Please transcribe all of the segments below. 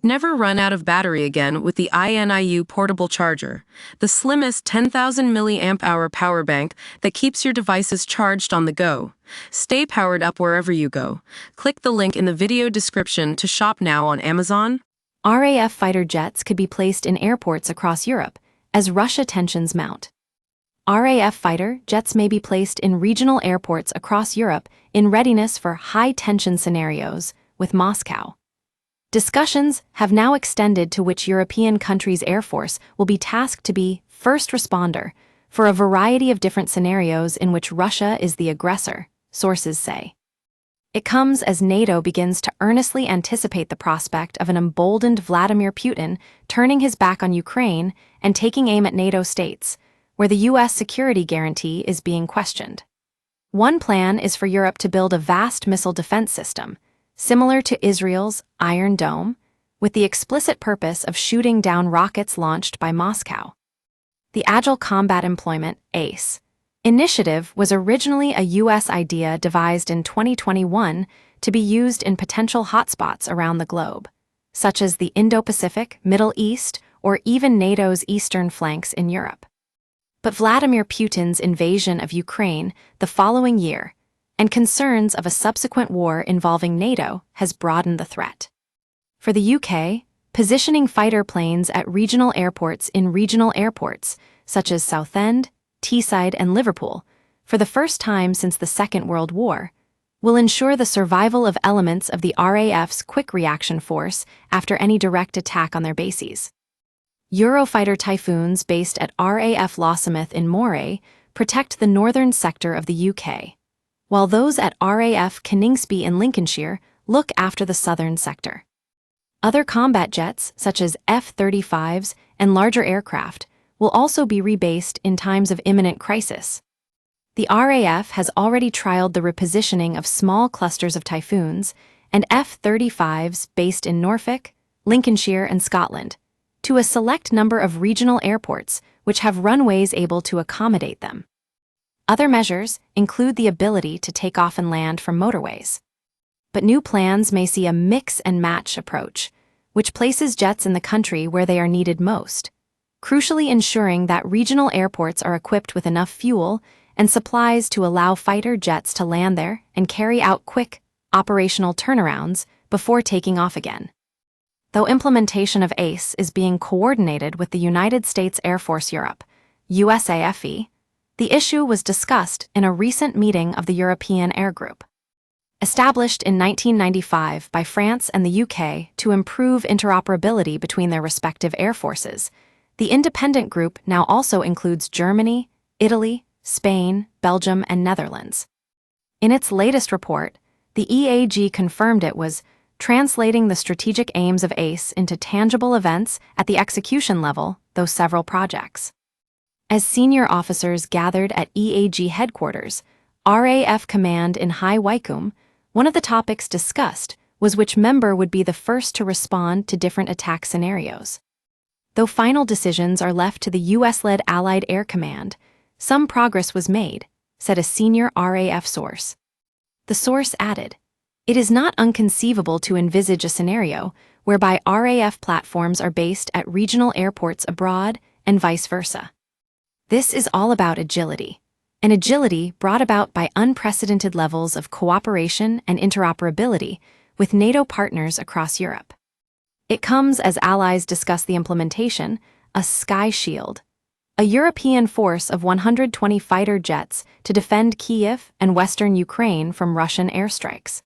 Never run out of battery again with the INIU portable charger, the slimmest 10,000 mAh power bank that keeps your devices charged on the go. Stay powered up wherever you go. Click the link in the video description to shop now on Amazon. RAF fighter jets could be placed in airports across Europe as Russia tensions mount. RAF fighter jets may be placed in regional airports across Europe in readiness for high-tension scenarios with Moscow. Discussions have now extended to which European countries' air force will be tasked to be first responder for a variety of different scenarios in which Russia is the aggressor, sources say. It comes as NATO begins to earnestly anticipate the prospect of an emboldened Vladimir Putin turning his back on Ukraine and taking aim at NATO states, where the U.S. security guarantee is being questioned. One plan is for Europe to build a vast missile defense system, similar to Israel's Iron Dome, with the explicit purpose of shooting down rockets launched by Moscow. The Agile Combat Employment (ACE) initiative was originally a U.S. idea devised in 2021 to be used in potential hotspots around the globe, such as the Indo-Pacific, Middle East, or even NATO's eastern flanks in Europe. But Vladimir Putin's invasion of Ukraine the following year and concerns of a subsequent war involving NATO has broadened the threat. For the UK, positioning fighter planes at regional airports in regional airports, such as Southend, Teesside, and Liverpool, for the first time since the Second World War, will ensure the survival of elements of the RAF's quick reaction force after any direct attack on their bases. Eurofighter Typhoons based at RAF Lossiemouth in Moray protect the northern sector of the UK, while those at RAF Coningsby in Lincolnshire look after the southern sector. Other combat jets, such as F-35s and larger aircraft, will also be rebased in times of imminent crisis. The RAF has already trialed the repositioning of small clusters of Typhoons and F-35s based in Norfolk, Lincolnshire, and Scotland, to a select number of regional airports which have runways able to accommodate them. Other measures include the ability to take off and land from motorways. But new plans may see a mix-and-match approach, which places jets in the country where they are needed most, crucially ensuring that regional airports are equipped with enough fuel and supplies to allow fighter jets to land there and carry out quick, operational turnarounds before taking off again. Though implementation of ACE is being coordinated with the United States Air Force Europe, USAFE, the issue was discussed in a recent meeting of the European Air Group. Established in 1995 by France and the UK to improve interoperability between their respective air forces, the independent group now also includes Germany, Italy, Spain, Belgium, and Netherlands. In its latest report, the EAG confirmed it was translating the strategic aims of ACE into tangible events at the execution level, though several projects. As senior officers gathered at EAG headquarters, RAF Command in High Wycombe, one of the topics discussed was which member would be the first to respond to different attack scenarios. Though final decisions are left to the US-led Allied Air Command, some progress was made, said a senior RAF source. The source added, "It is not unconceivable to envisage a scenario whereby RAF platforms are based at regional airports abroad and vice versa. This is all about agility, and agility brought about by unprecedented levels of cooperation and interoperability with NATO partners across Europe. It comes as allies discuss the implementation, a Sky Shield, a European force of 120 fighter jets to defend Kyiv and western Ukraine from Russian airstrikes.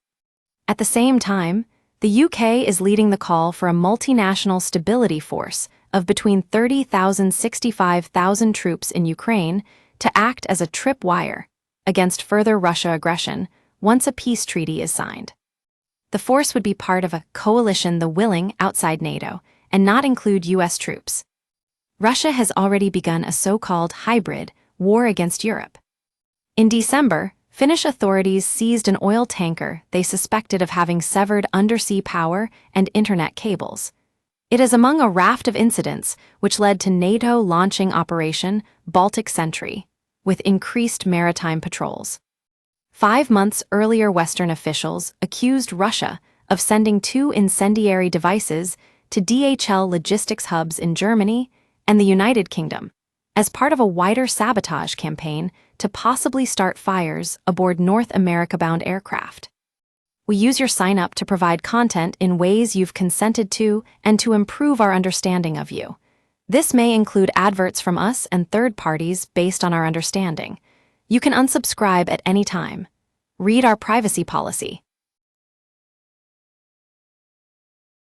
At the same time, the UK is leading the call for a multinational stability force of between 30,000 and 65,000 troops in Ukraine to act as a tripwire against further Russia aggression once a peace treaty is signed. The force would be part of a coalition the willing outside NATO and not include US troops. Russia has already begun a so-called hybrid war against Europe. In December, Finnish authorities seized an oil tanker they suspected of having severed undersea power and internet cables. It is among a raft of incidents which led to NATO launching Operation Baltic Sentry, with increased maritime patrols. 5 months earlier, Western officials accused Russia of sending 2 incendiary devices to DHL logistics hubs in Germany and the United Kingdom, as part of a wider sabotage campaign to possibly start fires aboard North America-bound aircraft. We use your sign-up to provide content in ways you've consented to and to improve our understanding of you. This may include adverts from us and third parties based on our understanding. You can unsubscribe at any time. Read our privacy policy.